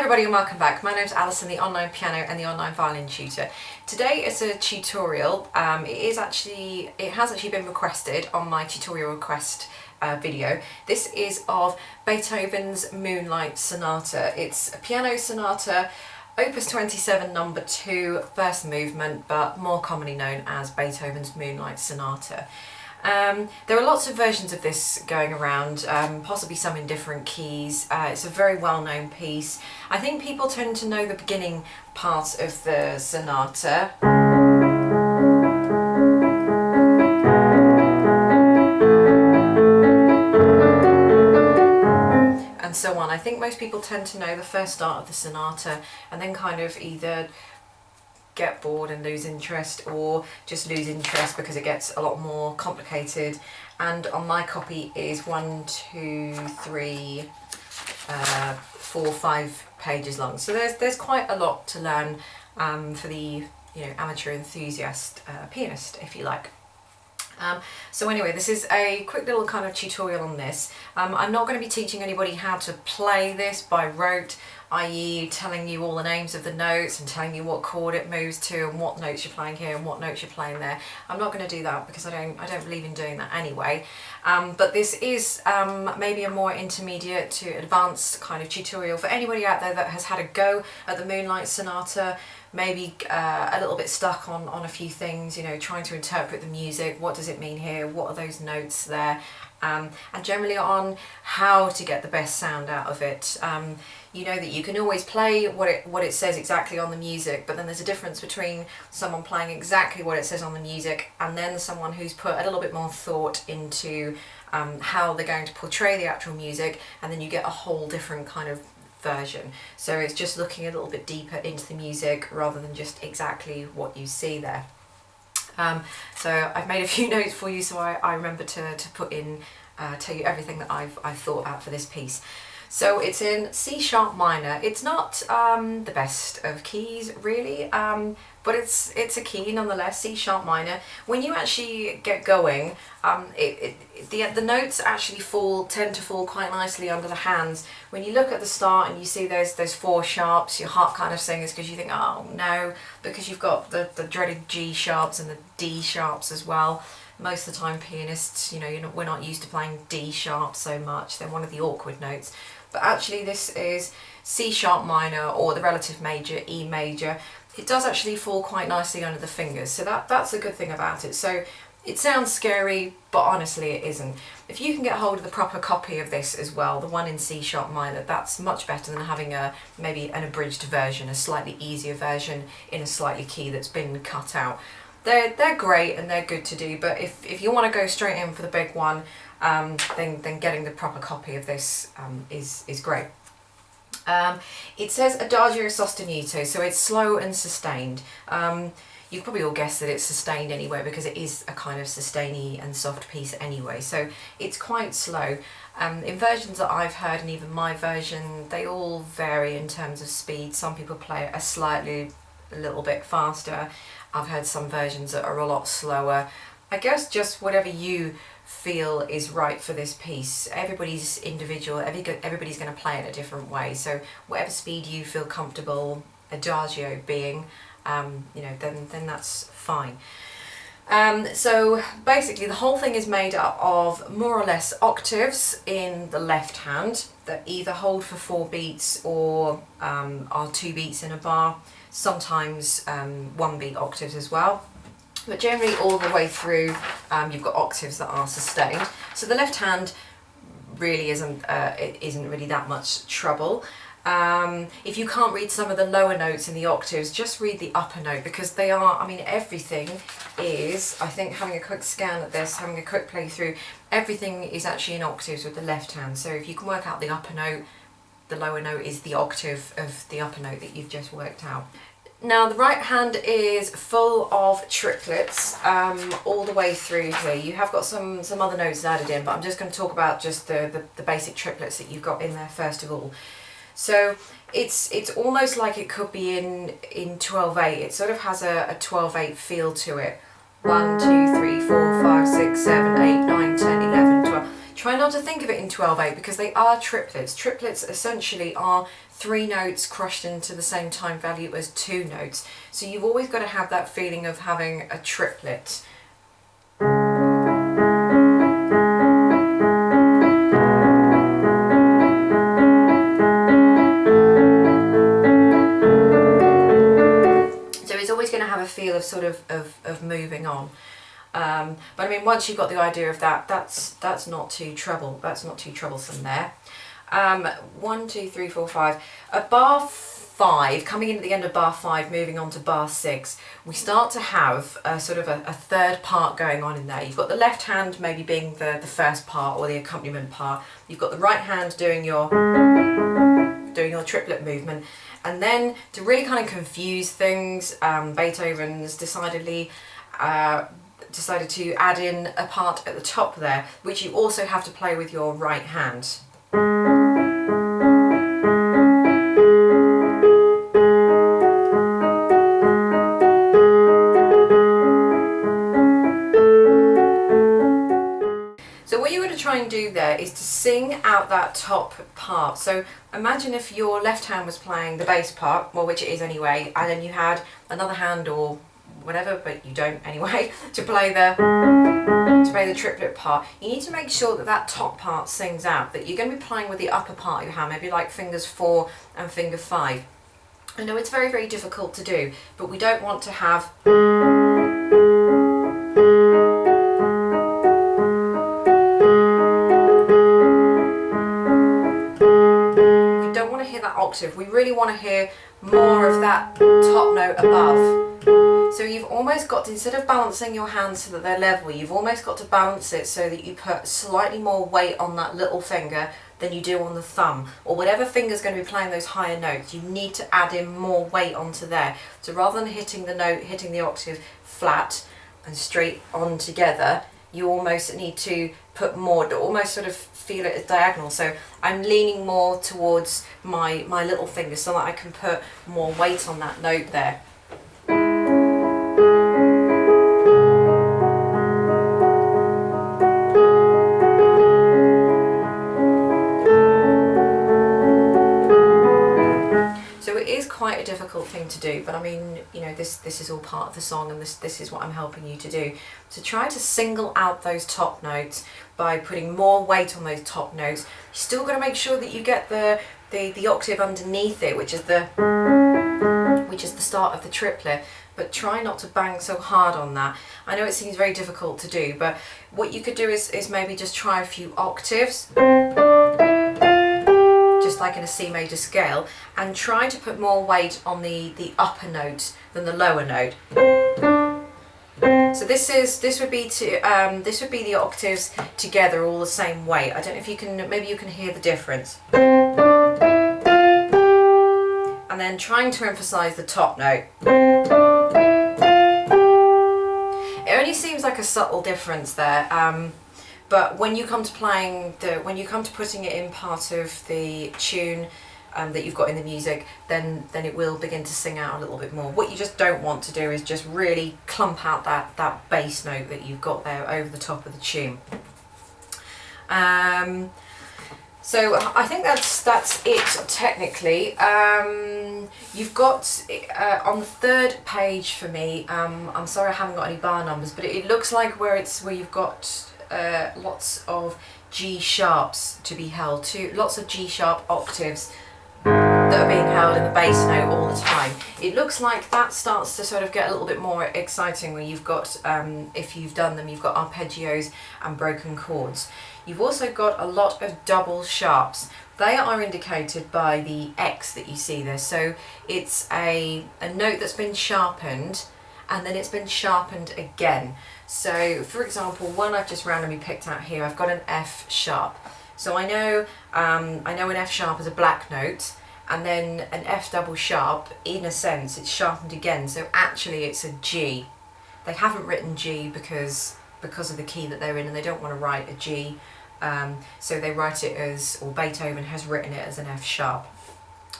everybody and welcome back. My name's Alison, the online piano and the online violin tutor. Today is a tutorial. It has actually been requested on my tutorial request video. This is of Beethoven's Moonlight Sonata. It's a piano sonata, op.27 number 2, first movement, but more commonly known as Beethoven's Moonlight Sonata. There are lots of versions of this going around, possibly some in different keys. It's a very well-known piece. I think people tend to know the beginning part of the sonata. And so on. I think most people tend to know the first start of the sonata and then kind of either get bored and lose interest, or just lose interest because it gets a lot more complicated. And on my copy is 1, 2, 3, 4, 5 pages long. So there's quite a lot to learn for the amateur enthusiast pianist, if you like. So anyway, this is a quick little kind of tutorial on this. I'm not going to be teaching anybody how to play this by rote, i.e. telling you all the names of the notes and telling you what chord it moves to and what notes you're playing here and what notes you're playing there. I'm not going to do that because I don't believe in doing that anyway. But this is maybe a more intermediate to advanced kind of tutorial for anybody out there that has had a go at the Moonlight Sonata, maybe a little bit stuck on a few things, trying to interpret the music. What does it mean here? What are those notes there? And generally on how to get the best sound out of it. You know that you can always play what it says exactly on the music, but then there's a difference between someone playing exactly what it says on the music and then someone who's put a little bit more thought into how they're going to portray the actual music, and then you get a whole different kind of version. So it's just looking a little bit deeper into the music rather than just exactly what you see there. So I've made a few notes for you so I remember to put in, tell you everything that I've thought out for this piece. So it's in C sharp minor. It's not the best of keys really, but it's a key nonetheless, C sharp minor. When you actually get going, the notes actually tend to fall quite nicely under the hands. When you look at the start and you see those 4 sharps, your heart kind of sings because you think, oh no, because you've got the dreaded G sharps and the D sharps as well. Most of the time pianists, we're not used to playing D sharp so much. They're one of the awkward notes. But actually this is C sharp minor, or the relative major, E major. It does actually fall quite nicely under the fingers, so that's a good thing about it. So it sounds scary, but honestly it isn't. If you can get hold of the proper copy of this as well, the one in C sharp minor, that's much better than having maybe an abridged version, a slightly easier version in a slightly key that's been cut out. They're great and they're good to do, but if you want to go straight in for the big one, then getting the proper copy of this is great. It says Adagio sostenuto, so it's slow and sustained. You've probably all guessed that it's sustained anyway because it is a kind of sustainy and soft piece anyway, so it's quite slow. In versions that I've heard, and even my version, they all vary in terms of speed. Some people play it a little bit faster. I've heard some versions that are a lot slower. I guess just whatever you feel is right for this piece. Everybody's individual, everybody's going to play it a different way, so whatever speed you feel comfortable, adagio being, then that's fine. So basically the whole thing is made up of more or less octaves in the left hand that either hold for 4 beats or are 2 beats in a bar, sometimes 1 beat octaves as well. But generally all the way through you've got octaves that are sustained. So the left hand really isn't really that much trouble. If you can't read some of the lower notes in the octaves, just read the upper note, because they are, everything is, I think, having a quick scan at this, having a quick play through, everything is actually in octaves with the left hand. So if you can work out the upper note, the lower note is the octave of the upper note that you've just worked out. Now the right hand is full of triplets all the way through here. You have got some other notes added in, but I'm just going to talk about just the basic triplets that you've got in there first of all. So it's almost like it could be in 12/8. It sort of has a 12/8 feel to it. 1, 2, 3, 4, 5, 6, 7, 8, 9, 10, 11, 12. Try not to think of it in 12/8 because they are triplets. Triplets essentially are 3 notes crushed into the same time value as 2 notes. So you've always got to have that feeling of having a triplet. So it's always going to have a feel of sort of moving on. But I mean, once you've got the idea of that, that's not too troublesome there. 1, 2, 3, 4, 5. At bar 5, coming in at the end of bar 5, moving on to bar 6, we start to have a sort of a third part going on in there. You've got the left hand maybe being the first part or the accompaniment part. You've got the right hand doing your triplet movement. And then to really kind of confuse things, Beethoven's decided to add in a part at the top there, which you also have to play with your right hand. So what you're going to try and do there is to sing out that top part. So imagine if your left hand was playing the bass part, well, which it is anyway, and then you had another hand or whatever, but you don't anyway, to play the triplet part. You need to make sure that that top part sings out, that you're going to be playing with the upper part of your hand, maybe like fingers 4 and finger 5. I know it's very, very difficult to do, but we don't want to have that octave. We really want to hear more of that top note above. So you've almost got to, instead of balancing your hands so that they're level, you've almost got to balance it so that you put slightly more weight on that little finger than you do on the thumb, or whatever finger's going to be playing those higher notes. You need to add in more weight onto there. So rather than hitting the octave flat and straight on together, you almost need to put more, almost sort of feel it as diagonal. So I'm leaning more towards my little finger so that I can put more weight on that note there. So it is quite a difficult thing to do, but I mean, you know, this is all part of the song, and this is what I'm helping you to do. To try to single out those top notes by putting more weight on those top notes. You still got to make sure that you get the octave underneath it, which is the start of the triplet, but try not to bang so hard on that. I know it seems very difficult to do, but what you could do is maybe just try a few octaves, just like in a C major scale, and try to put more weight on the upper note than the lower note. So this would be the octaves together all the same weight. I don't know if you can, maybe you can hear the difference. And then trying to emphasize the top note. It only seems like a subtle difference there, but when you come to putting it in part of the tune that you've got in the music, then it will begin to sing out a little bit more. What you just don't want to do is just really clump out that bass note that you've got there over the top of the tune. So I think that's it technically. You've got on the third page for me. I'm sorry I haven't got any bar numbers, but it looks like where you've got lots of G sharps to be held, lots of G sharp octaves that are being held in the bass note all the time. It looks like that starts to sort of get a little bit more exciting where you've got, if you've done them, you've got arpeggios and broken chords. You've also got a lot of double sharps. They are indicated by the X that you see there. So it's a note that's been sharpened and then it's been sharpened again. So for example, one I've just randomly picked out here, I've got an F sharp. So I know an F sharp is a black note, and then an F double sharp, in a sense, it's sharpened again. So actually it's a G. They haven't written G because of the key that they're in, and they don't want to write a G. So they write it as, or Beethoven has written it as an F sharp.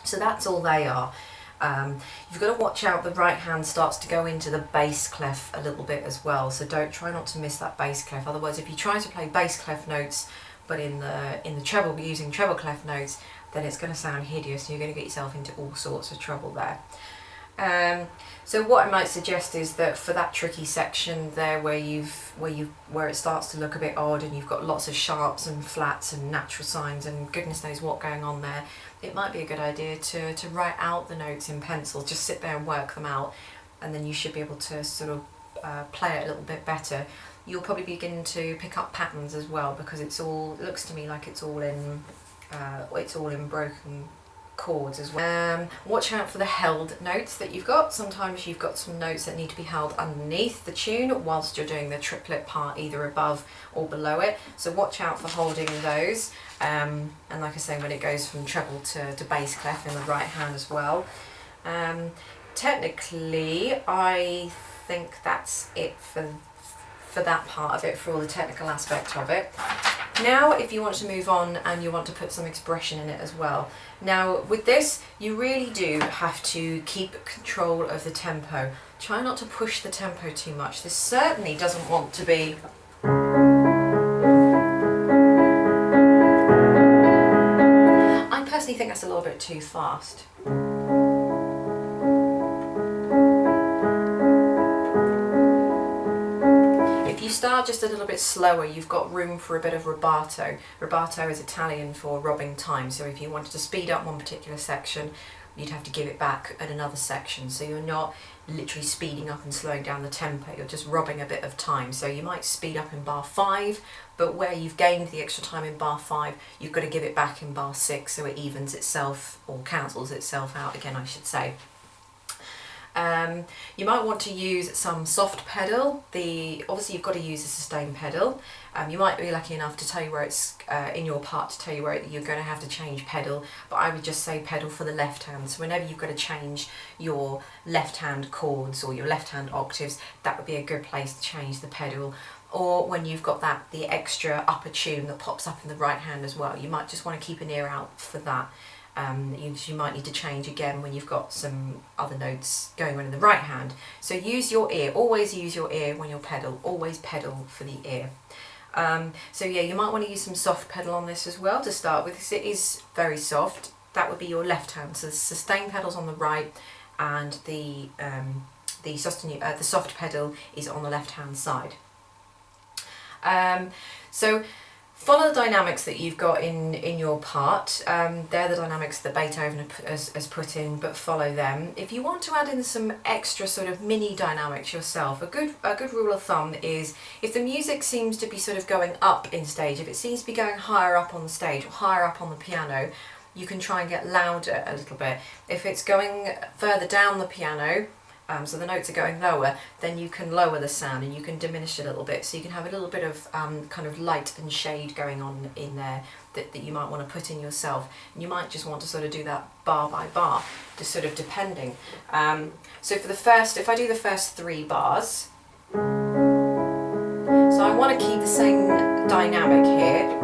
So that's all they are. You've got to watch out, the right hand starts to go into the bass clef a little bit as well, so try not to miss that bass clef. Otherwise, if you try to play bass clef notes but in the treble, using treble clef notes, then it's going to sound hideous and you're going to get yourself into all sorts of trouble there. So what I might suggest is that for that tricky section there where it starts to look a bit odd and you've got lots of sharps and flats and natural signs and goodness knows what going on there, it might be a good idea to write out the notes in pencil. Just sit there and work them out, and then you should be able to sort of play it a little bit better. You'll probably begin to pick up patterns as well, because it looks to me like it's all in broken chords as well. Watch out for the held notes that you've got. Sometimes you've got some notes that need to be held underneath the tune whilst you're doing the triplet part, either above or below it. So watch out for holding those. And like I say, when it goes from treble to bass clef in the right hand as well. Technically, I think that's it for that part of it, for all the technical aspect of it. Now if you want to move on and you want to put some expression in it as well. Now with this, you really do have to keep control of the tempo. Try not to push the tempo too much. This certainly doesn't want to be I personally think that's a little bit too fast. If you start just a little bit slower, you've got room for a bit of rubato. Rubato is Italian for robbing time, so if you wanted to speed up one particular section, you'd have to give it back at another section, so you're not literally speeding up and slowing down the tempo, you're just robbing a bit of time. So you might speed up in bar 5, but where you've gained the extra time in bar 5, you've got to give it back in bar 6 so it evens itself, or cancels itself out again, I should say. You might want to use some soft pedal. Obviously you've got to use a sustain pedal. You might be lucky enough to tell you where it's in your part to tell you where you're going to have to change pedal, but I would just say pedal for the left hand. So whenever you've got to change your left hand chords or your left hand octaves, that would be a good place to change the pedal. Or when you've got the extra upper tune that pops up in the right hand as well, you might just want to keep an ear out for that. You might need to change again when you've got some other notes going on in the right hand. So use your ear, always use your ear when you pedal, always pedal for the ear. So yeah, you might want to use some soft pedal on this as well to start with, because it is very soft. That would be your left hand, so the sustain pedal's on the right and the soft pedal is on the left hand side. So follow the dynamics that you've got in your part. They're the dynamics that Beethoven has put in, but follow them. If you want to add in some extra sort of mini dynamics yourself, a good rule of thumb is if the music seems to be sort of going up in stage, if it seems to be going higher up on the stage or higher up on the piano, you can try and get louder a little bit. If it's going further down the piano, so the notes are going lower, then you can lower the sound and you can diminish it a little bit, so you can have a little bit of kind of light and shade going on in there that you might want to put in yourself. And you might just want to sort of do that bar by bar, just sort of depending. So for the first, if I do the first 3 bars, so I want to keep the same dynamic here,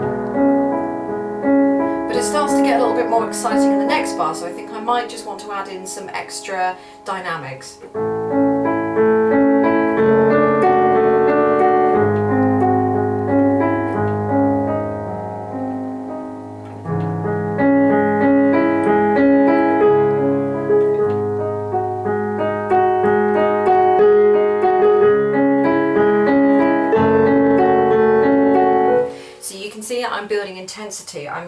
but it starts to get a little bit more exciting in the next bar, so I think I might just want to add in some extra dynamics. I'm building intensity. I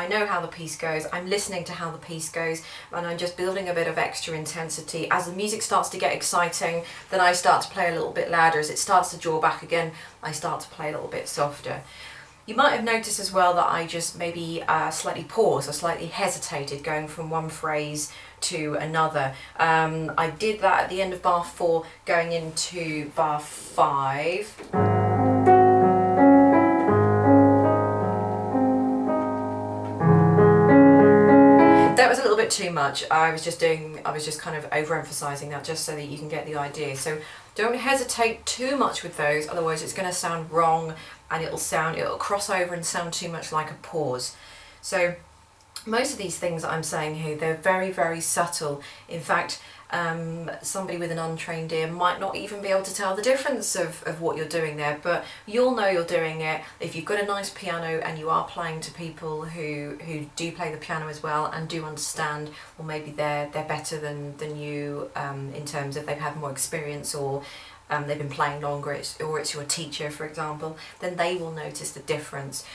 know how the piece goes, I'm listening to how the piece goes, and I'm just building a bit of extra intensity. As the music starts to get exciting, then I start to play a little bit louder. As it starts to draw back again, I start to play a little bit softer. You might have noticed as well that I just maybe slightly paused or slightly hesitated going from one phrase to another. I did that at the end of bar 4 going into bar 5. That was a little bit too much. I was just kind of overemphasizing that just so that you can get the idea. So don't hesitate too much with those, otherwise it's going to sound wrong and it'll cross over and sound too much like a pause. So most of these things that I'm saying here, they're very, very subtle. In fact, somebody with an untrained ear might not even be able to tell the difference of what you're doing there, but you'll know you're doing it if you've got a nice piano and you are playing to people who do play the piano as well and do understand, or maybe they're better than you in terms of they've had more experience, or they've been playing longer, or it's your teacher, for example, then they will notice the difference.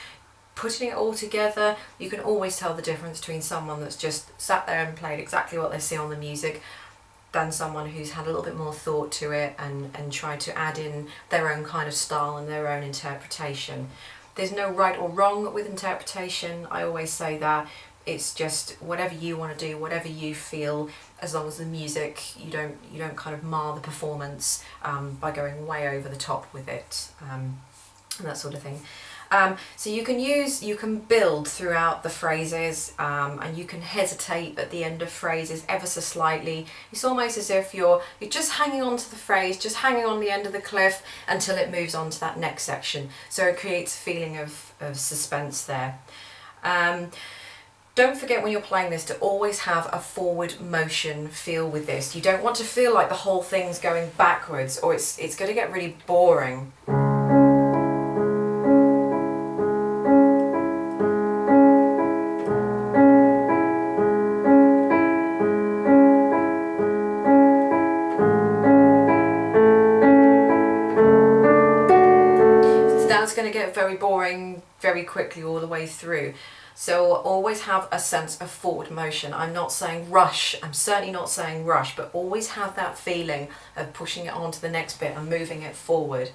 Putting it all together, you can always tell the difference between someone that's just sat there and played exactly what they see on the music than someone who's had a little bit more thought to it and tried to add in their own kind of style and their own interpretation. There's no right or wrong with interpretation. I always say that. It's just whatever you want to do, whatever you feel, as long as the music, you don't kind of mar the performance by going way over the top with it, and that sort of thing. So you can build throughout the phrases, and you can hesitate at the end of phrases ever so slightly. It's almost as if you're just hanging on to the phrase, just hanging on the end of the cliff until it moves on to that next section. So it creates a feeling of suspense there. Don't forget when you're playing this to always have a forward motion feel with this. You don't want to feel like the whole thing's going backwards, or it's going to get really boring. That's going to get very boring very quickly all the way through. So always have a sense of forward motion. I'm not saying rush, I'm certainly not saying rush, but always have that feeling of pushing it on to the next bit and moving it forward.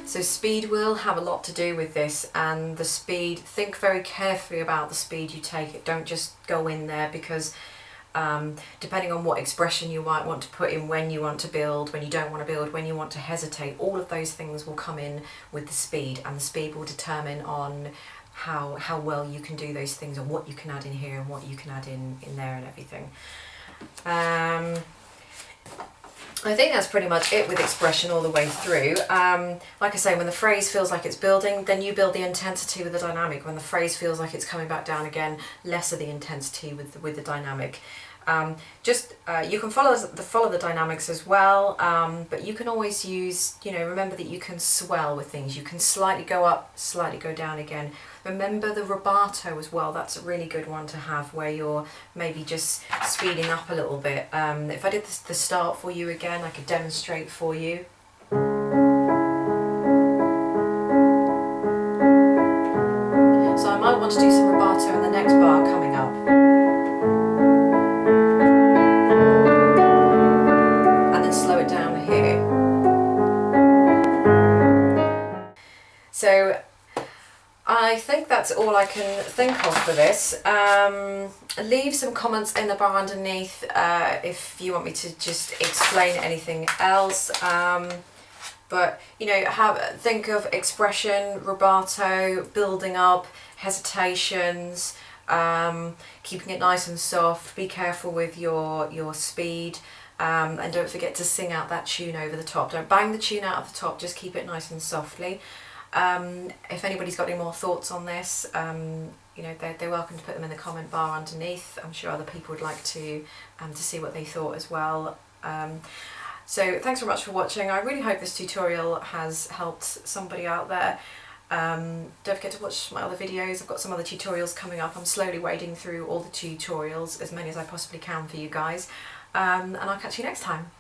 So speed will have a lot to do with this, and the speed, think very carefully about the speed you take it. Don't just go in there, because depending on what expression you might want to put in, when you want to build, when you don't want to build, when you want to hesitate, all of those things will come in with the speed, and the speed will determine on how well you can do those things, and what you can add in here and what you can add in there and everything. I think that's pretty much it with expression all the way through. Like I say, when the phrase feels like it's building, then you build the intensity with the dynamic. When the phrase feels like it's coming back down again, less of the intensity with the dynamic. You can follow the dynamics as well, but you can always use, remember that you can swell with things. You can slightly go up, slightly go down again. Remember the rubato as well. That's a really good one to have, where you're maybe just speeding up a little bit. If I did the start for you again, I could demonstrate for you. So I might want to do some rubato in the next bar coming up. Slow it down here. So I think that's all I can think of for this. Leave some comments in the bar underneath if you want me to just explain anything else. But think of expression, rubato, building up, hesitations, keeping it nice and soft. Be careful with your speed. And don't forget to sing out that tune over the top. Don't bang the tune out of the top, just keep it nice and softly. If anybody's got any more thoughts on this, they're welcome to put them in the comment bar underneath. I'm sure other people would like to see what they thought as well. So thanks very much for watching. I really hope this tutorial has helped somebody out there. Don't forget to watch my other videos. I've got some other tutorials coming up. I'm slowly wading through all the tutorials, as many as I possibly can for you guys. And I'll catch you next time.